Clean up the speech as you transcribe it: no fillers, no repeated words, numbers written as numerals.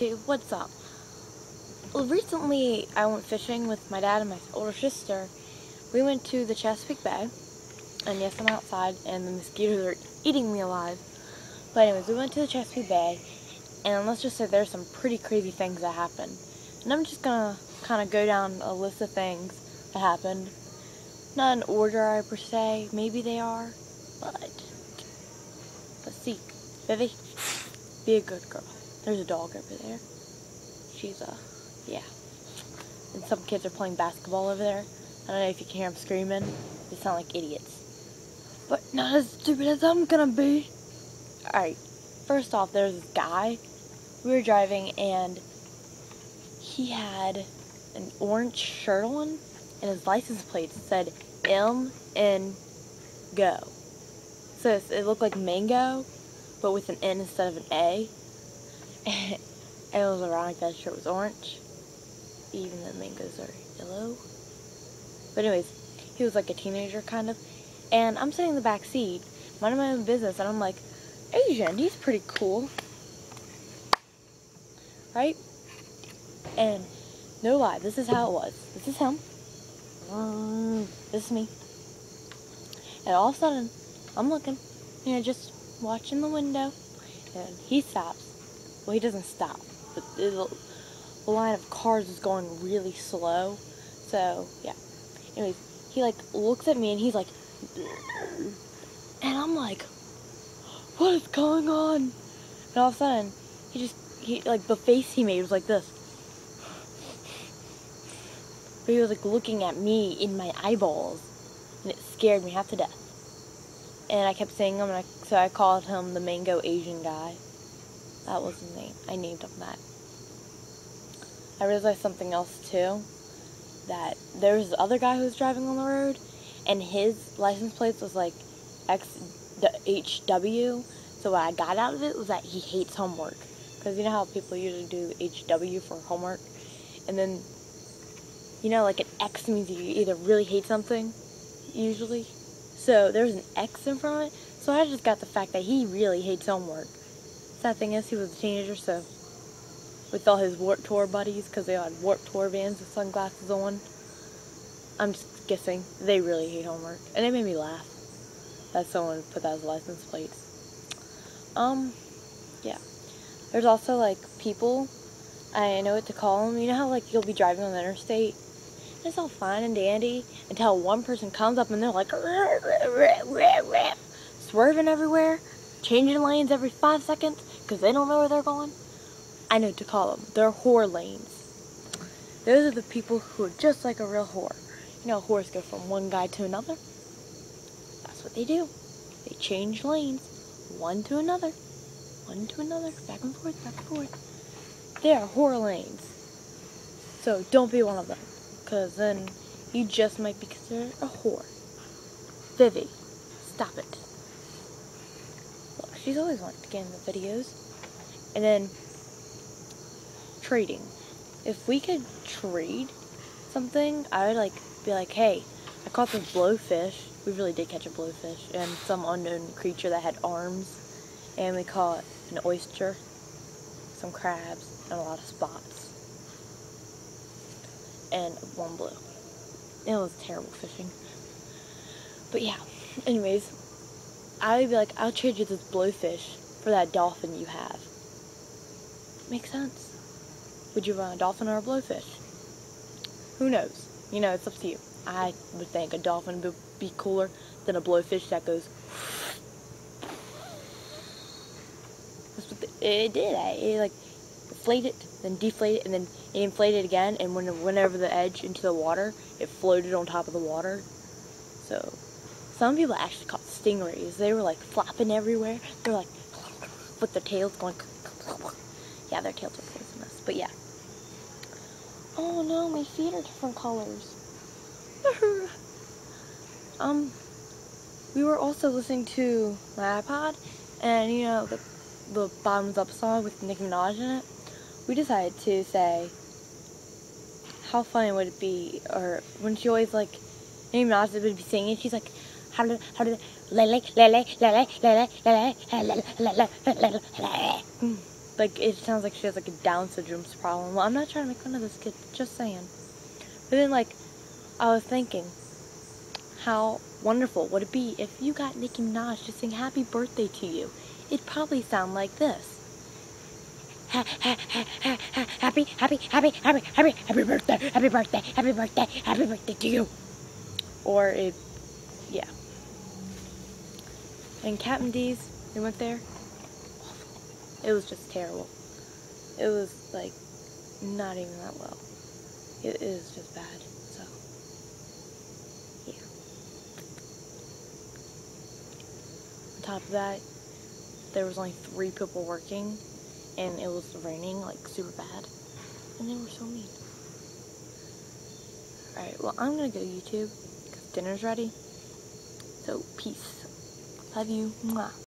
YouTube, what's up? Well, recently I went fishing with my dad and my older sister. We went to the Chesapeake Bay, and yes, I'm outside, and the mosquitoes are eating me alive. But anyways, we went to the Chesapeake Bay, and let's just say there's some pretty crazy things that happened. And I'm just gonna kind of go down a list of things that happened. Not in order, per se. Maybe they are, but let's see. Vivi, be a good girl. There's a dog over there. She's yeah. And some kids are playing basketball over there. I don't know if you can hear them screaming. They sound like idiots. But not as stupid as I'm gonna be. Alright, first off, there's this guy. We were driving and he had an orange shirt on and his license plate said M and Go. So it looked like mango, but with an N instead of an A. And it was ironic that his shirt was orange, even though mangoes are yellow. But anyways, he was like a teenager kind of. And I'm sitting in the back seat, minding my own business, and I'm like, Asian, he's pretty cool. Right? And no lie, this is how it was. This is him. This is me. And all of a sudden, I'm looking, just watching the window, and he stops. Well, he doesn't stop, but the line of cars is going really slow. So, yeah. Anyways, he looks at me and he's like, and I'm like, what is going on? And all of a sudden, the face he made was like this. But he was looking at me in my eyeballs, and it scared me half to death. And I kept saying him, so I called him the Mango Asian guy. That was his name. I named him that. I realized something else too, that there was this other guy who was driving on the road, and his license plate was like HW. So what I got out of it was that he hates homework. Because you know how people usually do HW for homework? And then, an X means you either really hate something, usually. So there's an X in front of it. So I just got the fact that he really hates homework. Sad thing is, he was a teenager, so with all his Warped Tour buddies, because they had Warped Tour vans with sunglasses on, I'm just guessing, they really hate homework. And it made me laugh that someone put that as license plates. Yeah. There's also, people, I know what to call them. You know how, you'll be driving on the interstate? And it's all fine and dandy until one person comes up and they're like, swerving everywhere, changing lanes every 5 seconds because they don't know where they're going. I know what to call them. They're whore lanes. Those are the people who are just like a real whore. You know, whores go from one guy to another. That's what they do. They change lanes, one to another, back and forth, back and forth. They are whore lanes. So don't be one of them, because then you just might be considered a whore. Vivi, stop it. Look, she's always wanted to get in the videos. And then, trading. If we could trade something, I would be like, hey, I caught this blowfish. We really did catch a blowfish. And some unknown creature that had arms. And we caught an oyster, some crabs, and a lot of spots. And one blue. It was terrible fishing. But yeah, anyways, I would be like, I'll trade you this blowfish for that dolphin you have. Makes sense. Would you run a dolphin or a blowfish? Who knows? It's up to you. I would think a dolphin would be cooler than a blowfish that goes. That's what it did. It inflated, then deflated, and then it inflated again. And when it went over the edge into the water, it floated on top of the water. So some people actually caught stingrays. They were flopping everywhere. They were with their tails going. Yeah, their tails are poisonous. But yeah. Oh no, my feet are different colors. We were also listening to my iPod, and the Bottoms Up song with Nicki Minaj in it. We decided to say, how funny would it be, or when she always Nicki Minaj would be singing, she's like, how did Like, it sounds like she has, like, a Down syndrome problem. Well, I'm not trying to make fun of this kid, just saying. But then, like, I was thinking, how wonderful would it be if you got Nicki Minaj to sing happy birthday to you? It'd probably sound like this. Happy birthday, happy birthday, happy birthday, happy birthday to you. Or it, yeah. And Captain D's, we went there. It was just terrible. It was, like, not even that well. It is just bad, so, yeah. On top of that, there was only 3 people working, and it was raining, like, super bad, and they were so mean. Alright, well, I'm gonna go to YouTube, because dinner's ready, so peace. Love you. Mwah.